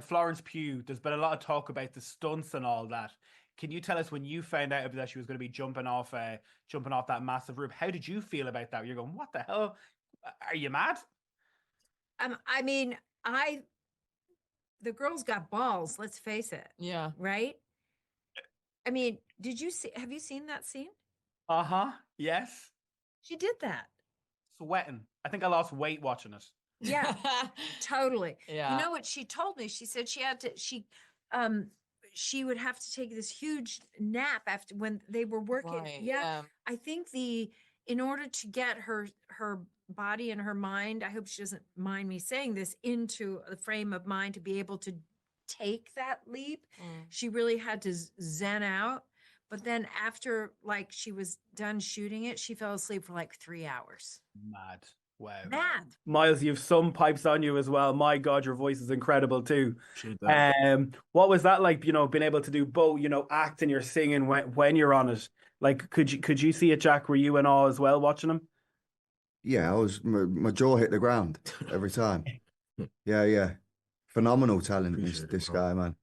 Florence Pugh, there's been a lot of talk about the stunts and all that. Can you tell us when you found out that she was going to be jumping off that massive roof? How did you feel about that? You're going, what the hell? Are you mad? I mean, the girl's got balls, let's face it. Yeah. Right? I mean, have you seen that scene? Uh-huh. Yes. She did that. Sweating. I think I lost weight watching it. Yeah, totally. Yeah. You know what she told me? She said she would have to take this huge nap after when they were working. Right, Yeah. yeah. I think in order to get her body and her mind, I hope she doesn't mind me saying this, into the frame of mind to be able to take that leap, she really had to zen out. But then after like she was done shooting it, she fell asleep for like 3 hours. Mad. Wow. Mad. Miles, you've some pipes on you as well. My God, your voice is incredible too. Appreciate that. What was that like, being able to do both, act and you're singing when you're on it? Like, could you see it, Jack? Were you in awe as well watching him? Yeah, my jaw hit the ground every time. Yeah. Phenomenal talent, this guy, man.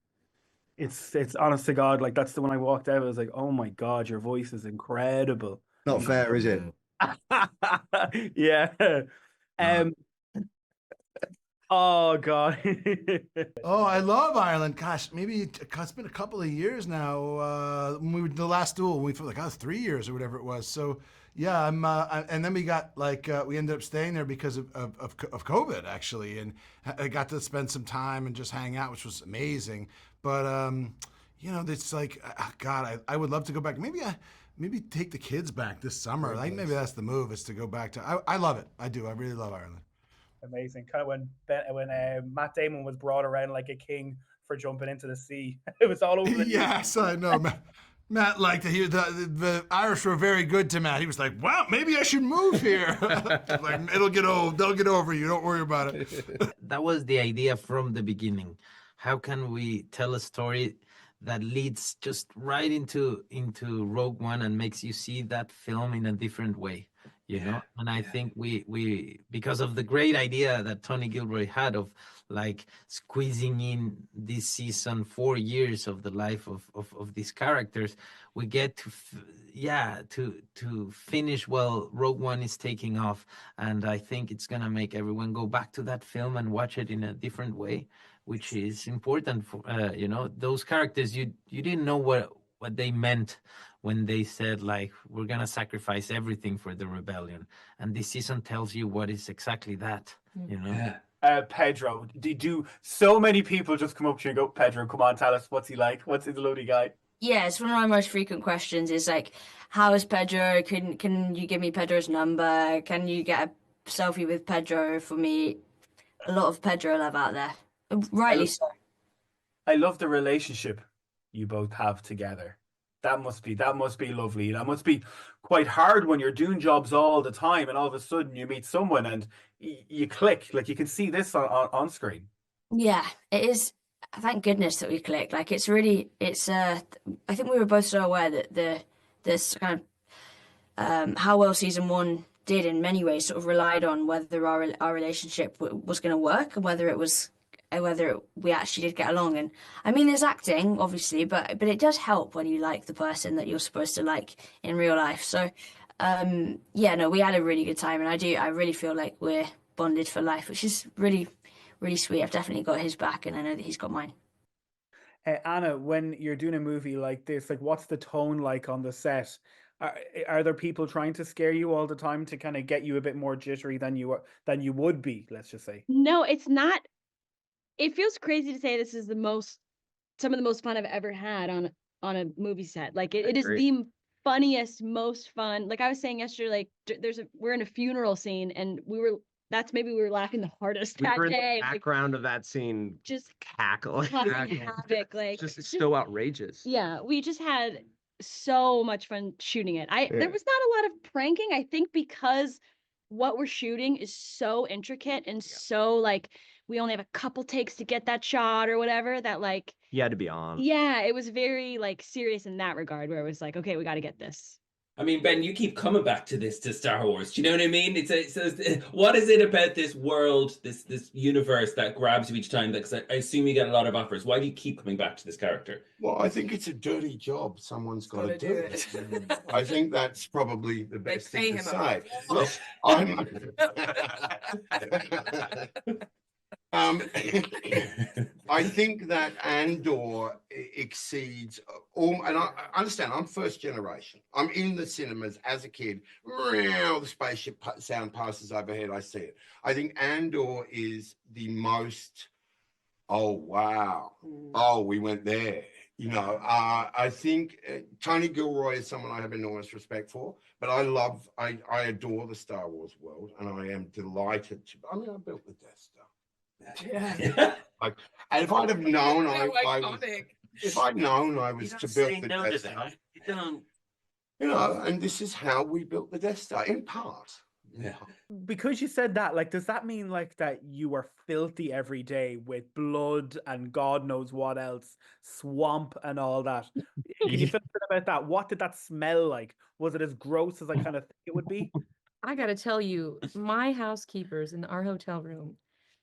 It's honest to God, like that's the when I walked out, I was like, oh my God, your voice is incredible. Not fair, is it? Yeah. Oh God. Oh, I love Ireland. Gosh, maybe it's been a couple of years now. When we did the last duel, we felt like 3 years or whatever it was. So yeah, and then we got we ended up staying there because of COVID actually, and I got to spend some time and just hang out, which was amazing. But it's like, God, I would love to go back. Maybe take the kids back this summer. Like maybe that's the move, is to go back to. I love it. I do. I really love Ireland. Amazing. Kind of when Matt Damon was brought around like a king for jumping into the sea. It was all over the Yes, I know. Matt liked it. The Irish were very good to Matt. He was like, "Wow, maybe I should move here." Like, it'll get old. They'll get over you. Don't worry about it. That was the idea from the beginning. How can we tell a story that leads just right into Rogue One and makes you see that film in a different way? And I think we because of the great idea that Tony Gilroy had of like squeezing in this season 4 years of the life of these characters, we get to finish well. Rogue One is taking off, and I think it's gonna make everyone go back to that film and watch it in a different way, which is important for those characters. You didn't know what they meant when they said, like, we're gonna sacrifice everything for the rebellion, and this season tells you what is exactly that. Pedro, do so many people just come up to you and go, Pedro, come on, tell us, what's he like? What's his loony guy? Yeah, it's one of my most frequent questions is like, how is Pedro? Can you give me Pedro's number? Can you get a selfie with Pedro for me? A lot of Pedro love out there. Rightly so. I love the relationship you both have together. That must be lovely. That must be quite hard when you're doing jobs all the time and all of a sudden you meet someone and you click. Like, you can see this on screen. Yeah, it is. Thank goodness that we clicked. Like, it's I think we were both so aware that this kind of how well season 1 did in many ways sort of relied on whether our relationship was going to work and whether we actually did get along. And I mean, there's acting obviously, but it does help when you like the person that you're supposed to like in real life. So we had a really good time, and I really feel like we're bonded for life, which is really, really sweet. I've definitely got his back, and I know that he's got mine. Anna, when you're doing a movie like this, like, what's the tone like on the set? Are there people trying to scare you all the time to kind of get you a bit more jittery than you would be, let's just say? No, it's not. It feels crazy to say this is some of the most fun I've ever had on a movie set. Like, it is the funniest, most fun. Like I was saying yesterday, like we're in a funeral scene, and we were laughing the hardest that we were day. In the background of that scene, just cackling. Havoc, like it's so outrageous. Yeah, we just had so much fun shooting it. There was not a lot of pranking, I think, because what we're shooting is so intricate and so like we only have a couple takes to get that shot or whatever, that like you had to be on. Yeah, it was very like serious in that regard, where it was like, okay, we got to get this. I mean, Ben, you keep coming back to Star Wars. Do you know what I mean? What is it about this world, this universe that grabs you each time? Because I assume you get a lot of offers. Why do you keep coming back to this character? Well, I think it's a dirty job. Someone's got to do it. I think that's probably the best thing to say. Look, I'm. I think that Andor exceeds all, and I understand. I'm first generation. I'm in the cinemas as a kid. The spaceship sound passes overhead. I see it. I think Andor is the most. Oh wow! Oh, we went there. I think Tony Gilroy is someone I have enormous respect for, but I adore the Star Wars world, and I am delighted to. I mean, I built the Death Star. Yeah. And if I'd have known if I'd known I was to build the Death Star, You don't. and this is how we built the Death Star in part. Yeah. Because you said that, like, does that mean like that you were filthy every day with blood and God knows what else, swamp and all that? Can you feel a bit about that? What did that smell like? Was it as gross as I kind of think it would be? I gotta tell you, my housekeepers in our hotel room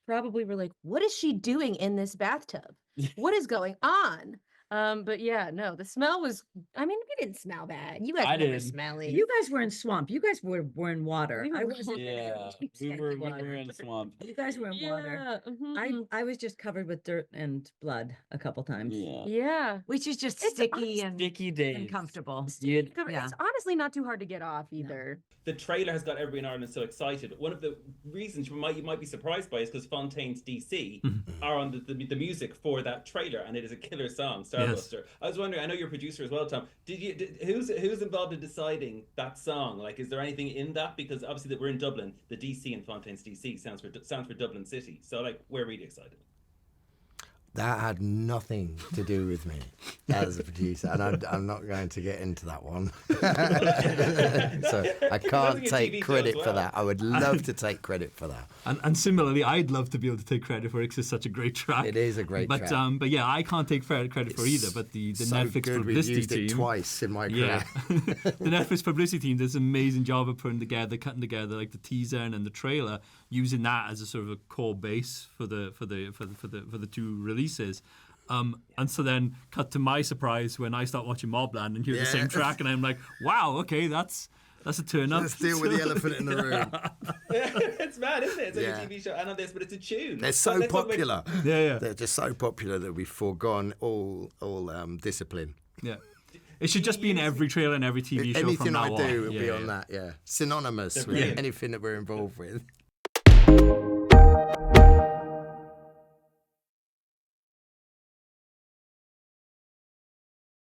probably were like, "What is she doing in this bathtub? What is going on?" But yeah, no, the smell was. I mean, we didn't smell bad. You guys I were didn't. smelly. You guys were in swamp. You guys were in water. We were I wasn't. Yeah, we were in swamp. You guys were in water. Yeah, mhm. I was just covered with dirt and blood a couple times. Yeah. Yeah. Which is just It's sticky and Sticky days. uncomfortable. You'd- Yeah. It's honestly not too hard to get off either. The trailer has got everybody in Ireland so excited. One of the reasons you might be surprised by is because Fontaine's DC are on the music for that trailer, and it is a killer song, Starbuster. I was wondering, I know you're a producer as well, Tom. Who's involved in deciding that song? Like, is there anything in that? Because obviously that we're in Dublin, the DC and Fontaine's DC sounds for Dublin City. So like, we're really excited. That had nothing to do with me as a producer, and I'm not going to get into that one. So I can't take credit for that. I would love to take credit for that. And similarly, I'd love to be able to take credit for it because it's such a great track. It is a great track. But yeah, I can't take credit for either. But the so Netflix good. publicity We've used team, it twice in my career. yeah, the Netflix publicity team does an amazing job of cutting together like the teaser and the trailer, using that as a sort of a core base for the two releases. And so then cut to my surprise when I start watching Mobland and hear the same track, and I'm like, wow, okay, that's a turn up. Let's deal with the elephant in the room. It's mad, isn't it? It's like a TV show and on this, but it's a tune. They're so popular. Yeah. They're just so popular that we've foregone all discipline. Yeah. It should just be in every trailer and every TV show Anything from now I do on. will be on that, synonymous with anything that we're involved with.